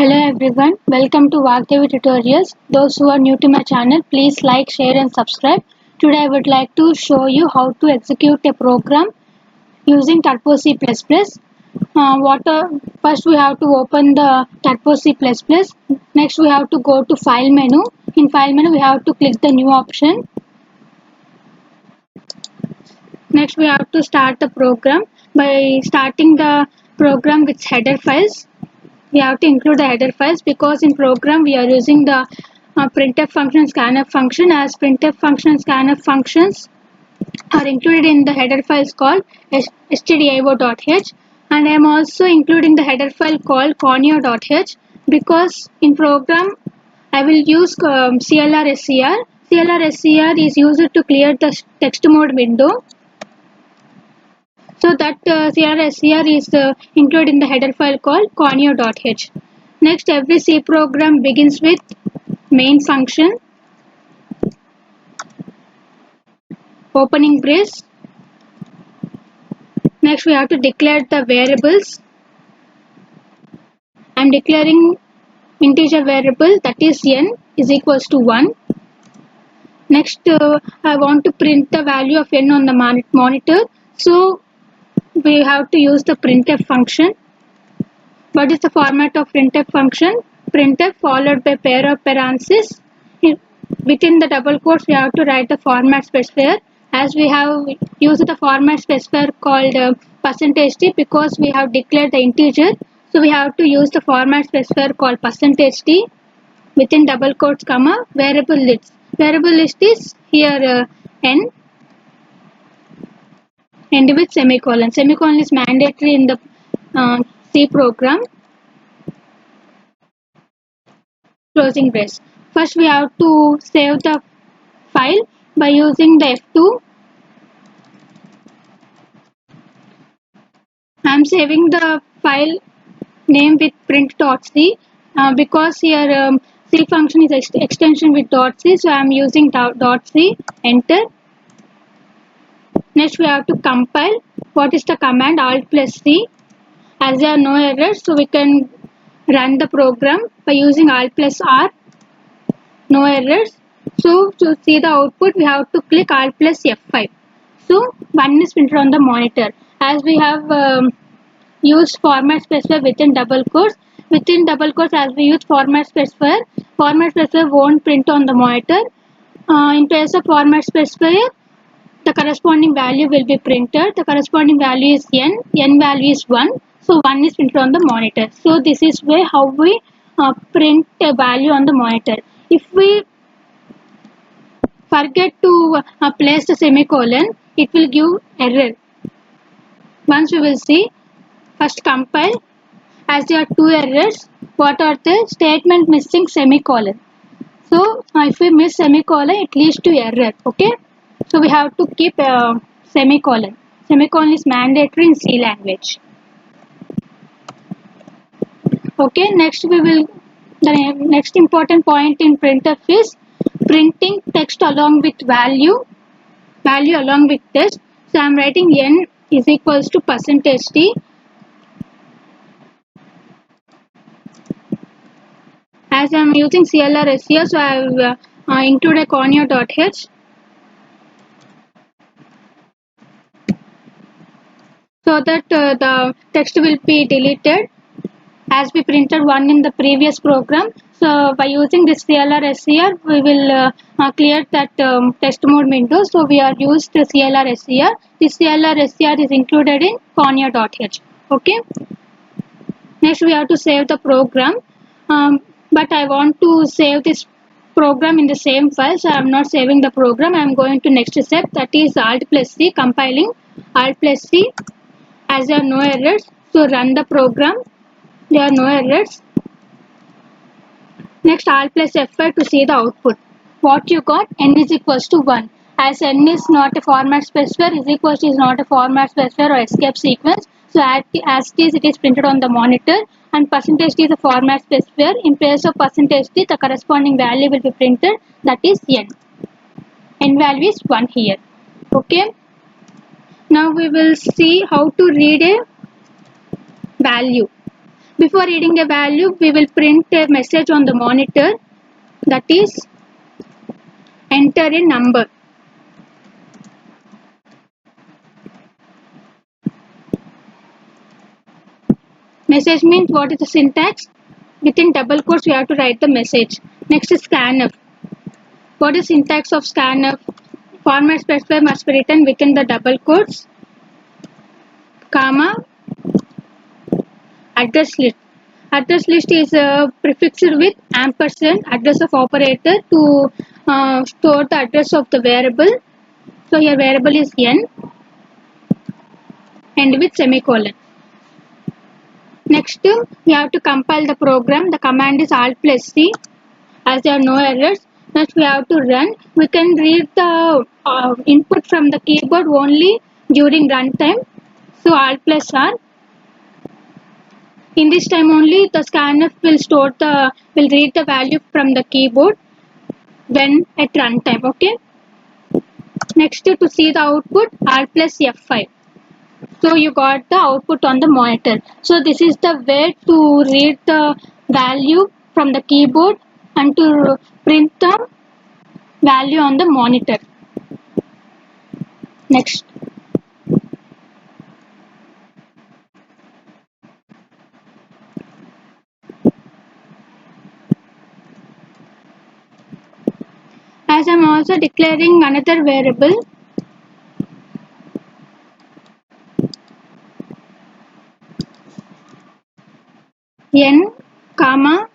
Hello everyone, welcome to Vagdevi Tutorials. Those who are new to my channel, please like, share and subscribe. Today I would like to show you how to execute a program using Turbo C++. First we have to open the Turbo C++. Next we have to go to File menu. In File menu we have to click the New option. Next we have to start the program by starting the program with header files. We have to include the header files because in program we are using the printf function and scanf function, as printf function and scanf functions are included in the header files called stdio.h, and I am also including the header file called conio.h because in program I will use clr.scr. clr.scr is used to clear the text mode window, so that CRSCR is included in the header file called conio.h. Next, every C program begins with main function, opening brace. Next, we have to declare the variables. I am declaring integer variable, that is n is equals to 1. Next, I want to print the value of n on the monitor. So, we have to use the printf function. What is the format of printf function? Printf followed by pair of parentheses. Within the double quotes, we have to write the format specifier. As we have used the format specifier called %t because we have declared the integer. So we have to use the format specifier called %t within double quotes, comma, variable list. Variable list is here n, end with semicolon. Semicolon is mandatory in the C program. Closing brace. First we have to save the file by using the F2. I am saving the file name with print.c because here C function is extension with .c, so I am using .c. Enter. Next we have to compile. What is the command? Alt plus C. As there are no errors, so we can run the program by using Alt plus R. No errors. So to see the output, we have to click Alt plus F5. So 1 is printed on the monitor. As we have used format specifier within double quotes. Within double quotes, as we use format specifier won't print on the monitor. In place of format specifier, the corresponding value will be printed. The corresponding value is n value is 1. So 1 is printed on the monitor. So this is way how we print a value on the monitor. If we forget to place the semicolon, it will give error. Once we will see, first compile. As there are two errors, what are the statement missing semicolon? So if we miss semicolon, it leads to error. Okay, so we have to keep semicolon. Semicolon is mandatory in C language. Okay, next the next important point in printf is printing text along with value along with text. So I am writing n is equals to %t. As I am using CLR here, so I have included conio.h. so that the text will be deleted as we printed one in the previous program. So by using this CLR we will clear that text mode window. So we are used the CLR. This CLR is included in conio.h. Okay. Next we have to save the program. But I want to save this program in the same file, so I am not saving the program. I am going to next step, that is Alt plus C, compiling. Alt plus C. As there are no errors, so run the program. There are no errors. Next Alt plus F5 to see the output. What you got? N is equals to 1. As n is not a format specifier, is equals to is not a format specifier or escape sequence. So as it is printed on the monitor, and %t is a format specifier. In place of %t, the corresponding value will be printed, that is n. N value is 1 here. Okay. Now we will see how to read a value. Before reading a value, we will print a message on the monitor, that is enter a number. Message means what is the syntax? Within double quotes we have to write the message. Next is scanf. What is syntax of scanf? Format specifier must be written within the double quotes, comma, address list. Address list is prefixed with ampersand address of operator to store the address of the variable. So here variable is n and with semicolon. Next we have to compile the program. The command is alt plus C, as there are no errors. Next we have to run. We can read the input from the keyboard only during runtime. So alt plus R. In this time only the scanf will read the value from the keyboard when at runtime. Okay. Next to see the output, alt plus F5. So you got the output on the monitor. So this is the way to read the value from the keyboard and to print the value on the monitor. Next. As I am also declaring another variable, n, comma,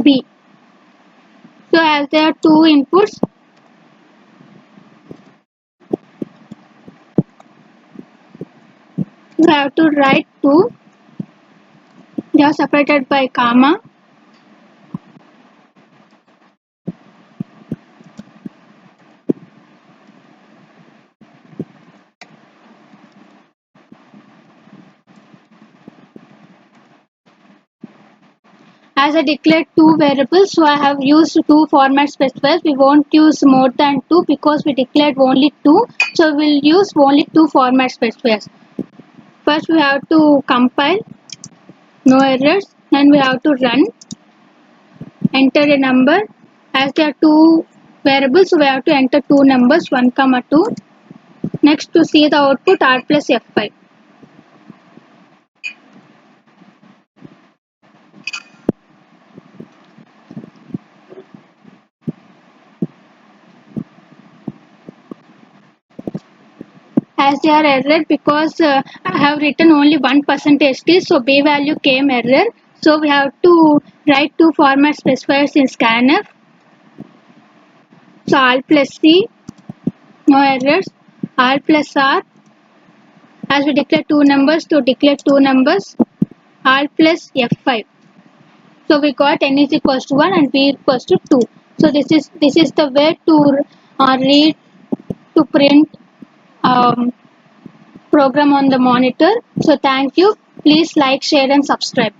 b. So as there are two inputs, we have to write two. They are separated by comma. As I declared two variables, so I have used two format specifiers. We won't use more than two because we declared only two. So we'll use only two format specifiers. First we have to compile, no errors. Then we have to run, enter a number. As there are two variables, so we have to enter two numbers, 1, 2. Next to see the output, R plus F5. As they are error because I have written only 1% t, so b value came error. So we have to write two format specifiers in scanf. So alt plus C, no errors. Alt plus R, as we declare two numbers, to declare two numbers. Alt plus F5. So we got n is equals to 1 and b equals to 2. So this is the way to read, to print program on the monitor. So thank you. Please like, share and subscribe.